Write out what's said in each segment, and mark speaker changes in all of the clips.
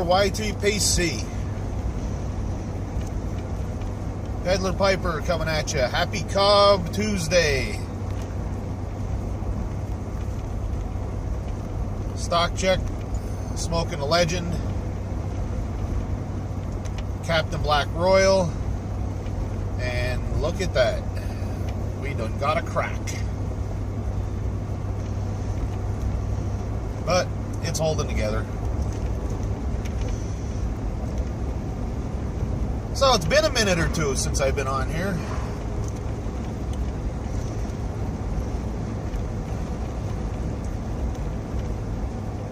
Speaker 1: here, YTPC. Peddler Piper coming at you. Happy Cob Tuesday. Stock check. Smoking a Legend. Captain Black Royal. And look at that. We done got a crack. But it's holding together. So it's been a minute or two since I've been on here.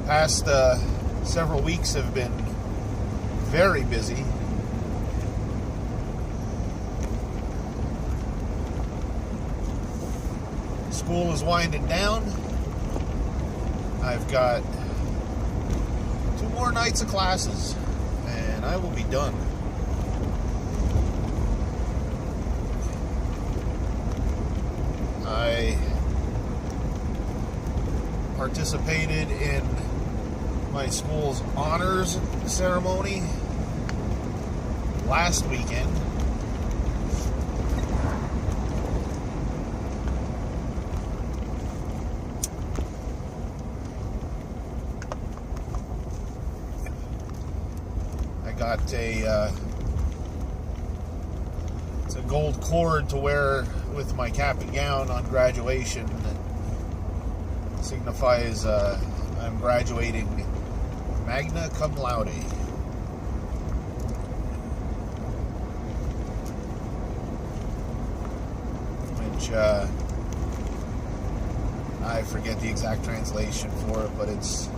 Speaker 1: Past several weeks have been very busy. School is winding down. I've got 2 more nights of classes and I will be done. I participated in my school's honors ceremony last weekend. I got it's a gold cord to wear with my cap and gown on graduation that signifies I'm graduating magna cum laude. Which I forget the exact translation for it, but it's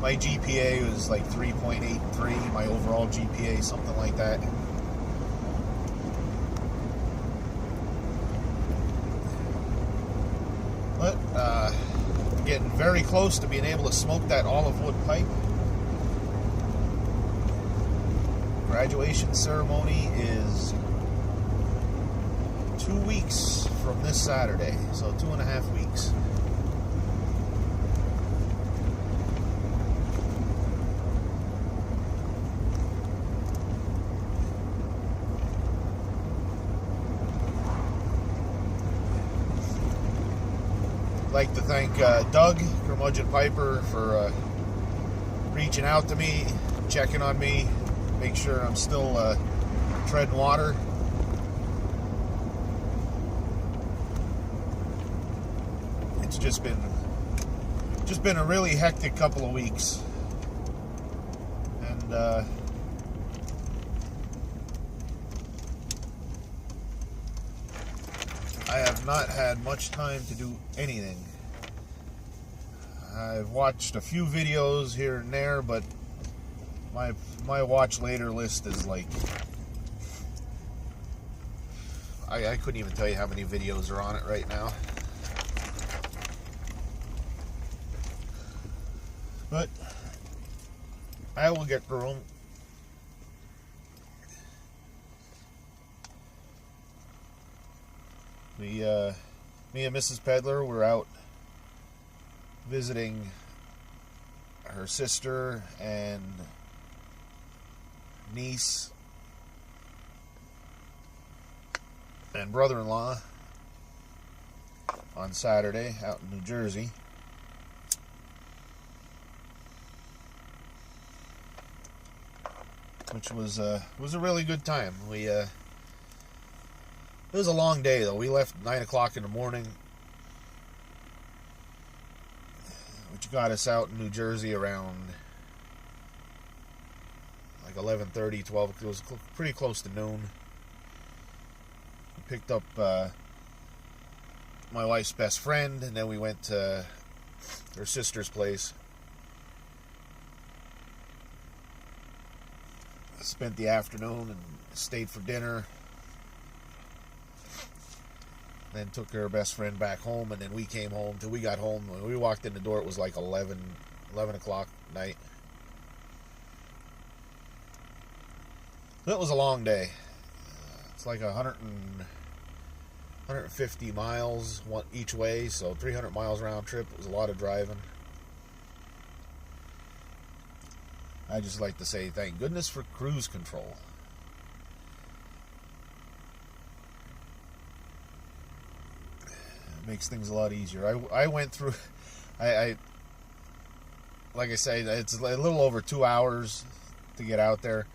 Speaker 1: my GPA was like 3.83, my overall GPA, something like that. But getting very close to being able to smoke that olive wood pipe. Graduation ceremony is 2 weeks from this Saturday, so 2.5 weeks. Like to thank Doug, Curmudgeon Piper, for reaching out to me, checking on me, make sure I'm still treading water. It's just been a really hectic couple of weeks, and I have not had much time to do anything. I've watched a few videos here and there, but my watch later list is like, I couldn't even tell you how many videos are on it right now. But I will get through them. Me and Mrs. Peddler were out visiting her sister and niece and brother-in-law on Saturday out in New Jersey. Which was a really good time. It was a long day though. We left 9 o'clock in the morning, which got us out in New Jersey around like 11:30, 12. It was pretty close to noon. We picked up my wife's best friend, and then we went to her sister's place. Spent the afternoon and stayed for dinner. Then took her best friend back home, and then we came home till we got home. When we walked in the door, it was like 11 o'clock at night. It was a long day. It's like 150 miles each way, so 300 miles round trip. It was a lot of driving. I just like to say thank goodness for cruise control. It makes things a lot easier. I went through, I like I say, it's a little over 2 hours to get out there.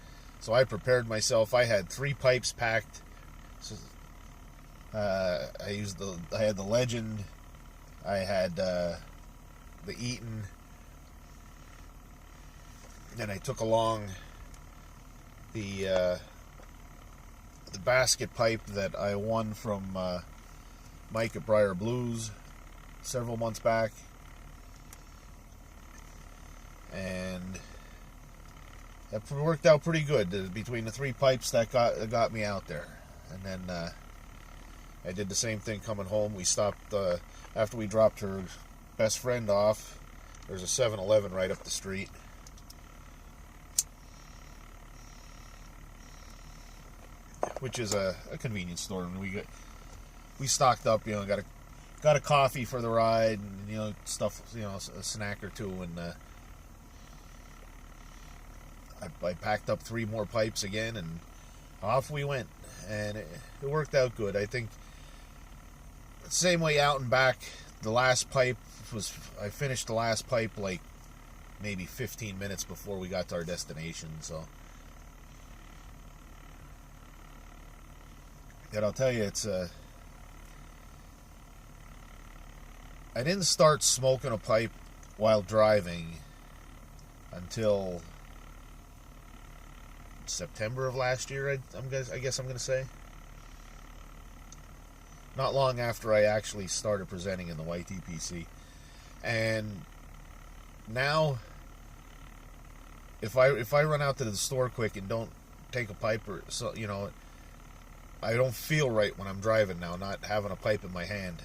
Speaker 1: So I prepared myself. I had 3 pipes packed. So, I had the Legend. I had the Eaton. And I took along the basket pipe that I won from Mike at Briar Blues several months back. And that worked out pretty good between the 3 pipes that got me out there. And then I did the same thing coming home. We stopped after we dropped her best friend off. There's a 7-Eleven right up the street. Which is a convenience store, and we stocked up, got a coffee for the ride, and stuff, a snack or two, and I packed up 3 more pipes again, and off we went, and it worked out good. I think the same way out and back. The last pipe I finished the last pipe like maybe 15 minutes before we got to our destination, so. And I'll tell you, I didn't start smoking a pipe while driving until September of last year, I guess I'm going to say. Not long after I actually started presenting in the YTPC. And now, if I run out to the store quick and don't take a pipe, or so, I don't feel right when I'm driving now, not having a pipe in my hand.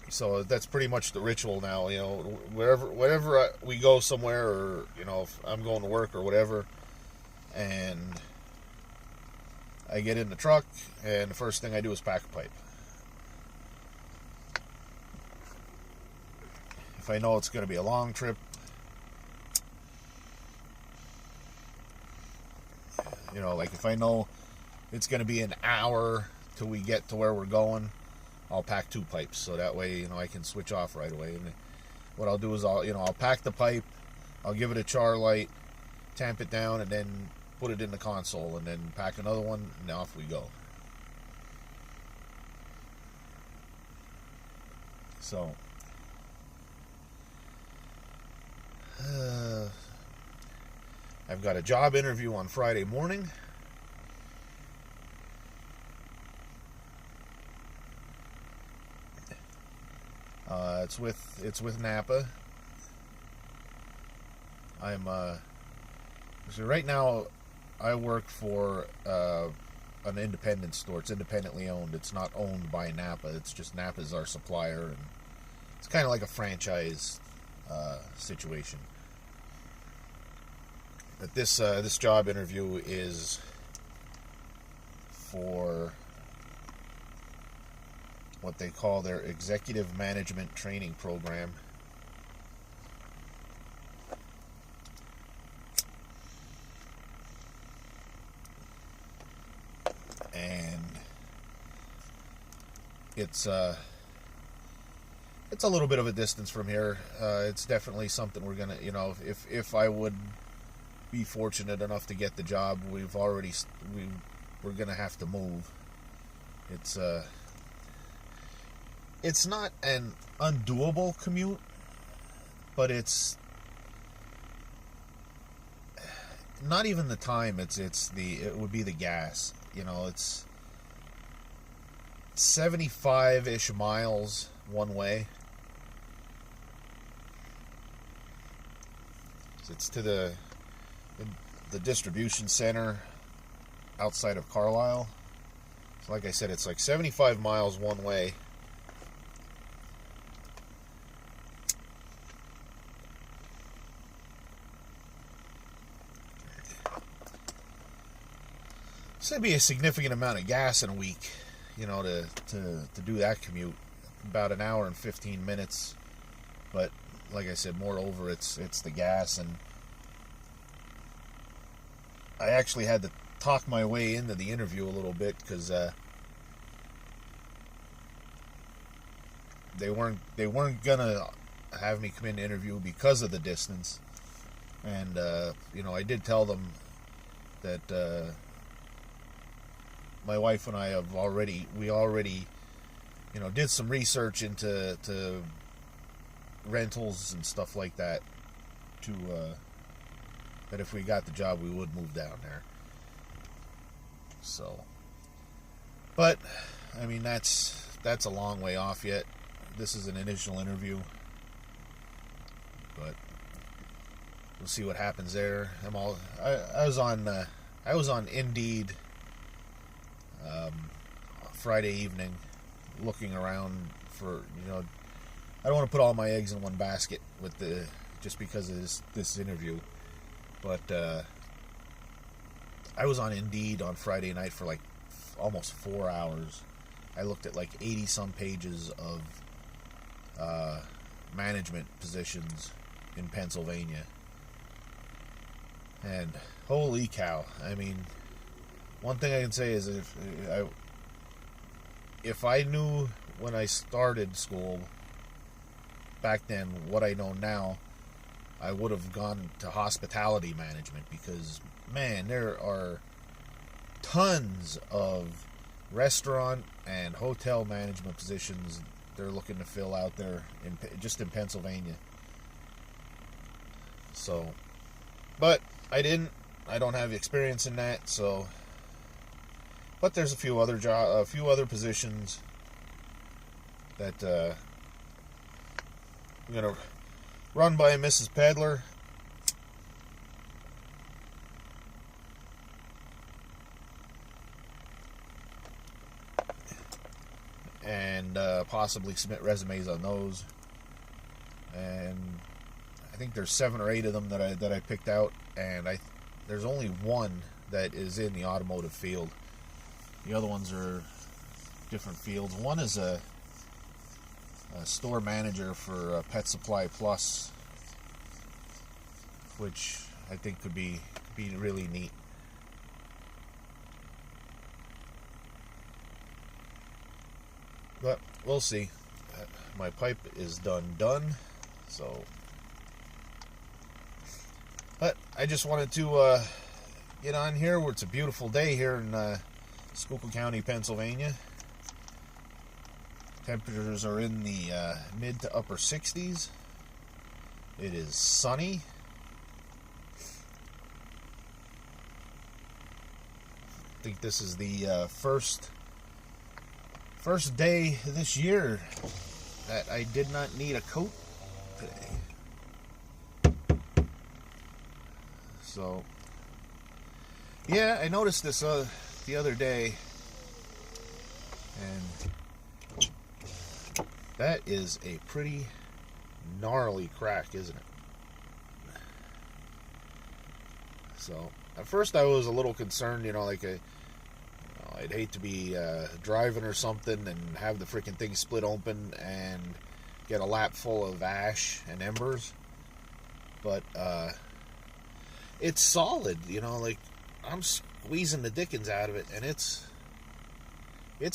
Speaker 1: So that's pretty much the ritual now, wherever we go somewhere, or, if I'm going to work or whatever, and I get in the truck, and the first thing I do is pack a pipe. If I know it's going to be a long trip, like if I know it's going to be an hour till we get to where we're going, I'll pack 2 pipes, so that way, I can switch off right away. And what I'll do is I'll pack the pipe, I'll give it a char light, tamp it down, and then put it in the console, and then pack another one, and off we go. So, I've got a job interview on Friday morning. It's with Napa. So right now I work for an independent store. It's independently owned. It's not owned by Napa. It's just Napa's our supplier, and it's kind of like a franchise situation. But this job interview is for what they call their executive management training program. And it's a little bit of a distance from here. It's definitely something we're gonna, if I would be fortunate enough to get the job, we're gonna have to move. It's not an undoable commute, but it's not even the time. It would be the gas. It's 75-ish miles one way. It's to the distribution center outside of Carlisle. So like I said, it's like 75 miles one way. It's going to be a significant amount of gas in a week, to do that commute. About an hour and 15 minutes. But like I said, moreover, it's the gas, and I actually had to talk my way into the interview a little bit because they weren't gonna have me come in to interview because of the distance, and I did tell them that my wife and I we already did some research into rentals and stuff like that that if we got the job we would move down there. So, but I mean that's a long way off yet. This is an initial interview, but we'll see what happens there. I was on Indeed Friday evening looking around for I don't want to put all my eggs in one basket with just because of this interview, but I was on Indeed on Friday night for like almost 4 hours. I looked at like 80 some pages of management positions in Pennsylvania, and holy cow, I mean, one thing I can say is if I knew when I started school back then what I know now, I would have gone to hospitality management, because man, there are tons of restaurant and hotel management positions they're looking to fill out there just in Pennsylvania. So, but I don't have experience in that, so. But there's a few other positions that I'm gonna run by Mrs. Peddler. And possibly submit resumes on those. And I think there's 7 or 8 of them that I picked out, and there's only one that is in the automotive field. The other ones are different fields. One is a store manager for Pet Supply Plus, which I think could be really neat. But we'll see. My pipe is done. So, but I just wanted to get on here where it's a beautiful day here in Schuylkill County, Pennsylvania. Temperatures are in the mid to upper 60s. It is sunny. I think this is the first day this year that I did not need a coat today. So, yeah, I noticed this the other day, and that is a pretty gnarly crack, isn't it? So, at first I was a little concerned, I'd hate to be driving or something and have the freaking thing split open and get a lap full of ash and embers. But it's solid, I'm squeezing the dickens out of it, and it's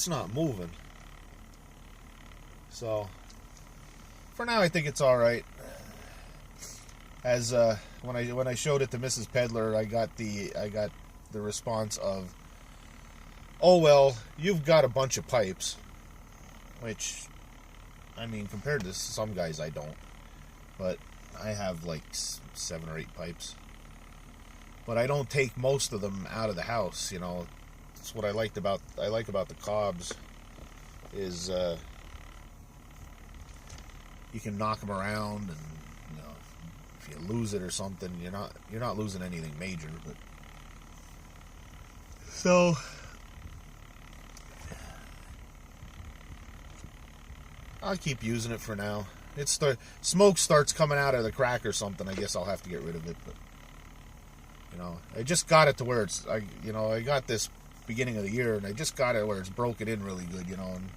Speaker 1: not moving. So for now, I think it's all right. As when I showed it to Mrs. Peddler, I got the response of, "Oh well, you've got a bunch of pipes," which, I mean, compared to some guys, I don't. But I have like 7 or 8 pipes. But I don't take most of them out of the house. That's what I like about the Cobs is you can knock them around, and if you lose it or something, you're not losing anything major. But so I'll keep using it for now. Smoke starts coming out of the crack or something, I guess I'll have to get rid of it. But I just got it to where it's I got this beginning of the year, and I just got it where it's broken in really good, and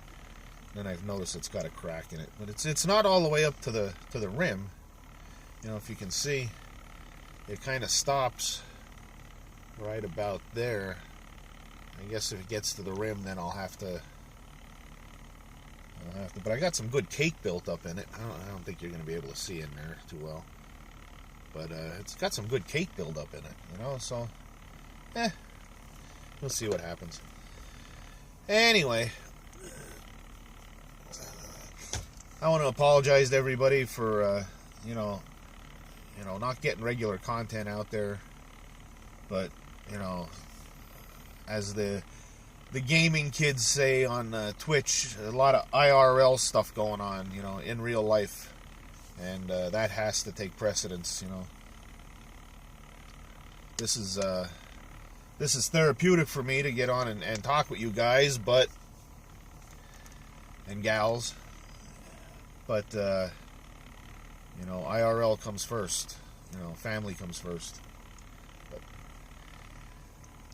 Speaker 1: then I've noticed it's got a crack in it, but it's not all the way up to the rim. You know, if you can see, it kind of stops right about there. I guess if it gets to the rim, then I'll have to, but I got some good cake built up in it. I don't think you're going to be able to see in there too well. But it's got some good cake build up in it, you know, so, we'll see what happens. Anyway, I want to apologize to everybody for, you know, not getting regular content out there. But, you know, as the gaming kids say on Twitch, a lot of IRL stuff going on, you know, in real life. And that has to take precedence, you know. This is therapeutic for me to get on and talk with you guys, and gals. But, you know, IRL comes first. You know, family comes first. But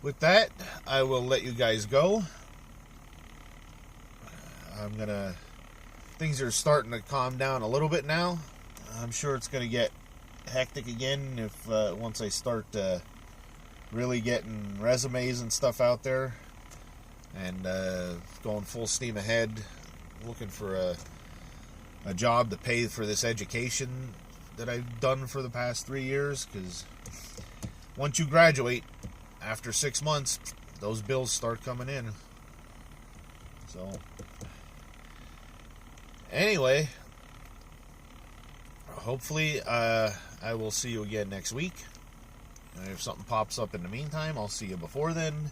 Speaker 1: with that, I will let you guys go. Things are starting to calm down a little bit now. I'm sure it's going to get hectic again if once I start really getting resumes and stuff out there and going full steam ahead, looking for a job to pay for this education that I've done for the past 3 years, because once you graduate, after 6 months, those bills start coming in. So anyway, hopefully I will see you again next week. And if something pops up in the meantime, I'll see you before then.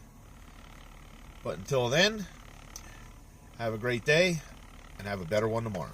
Speaker 1: But until then, have a great day and have a better one tomorrow.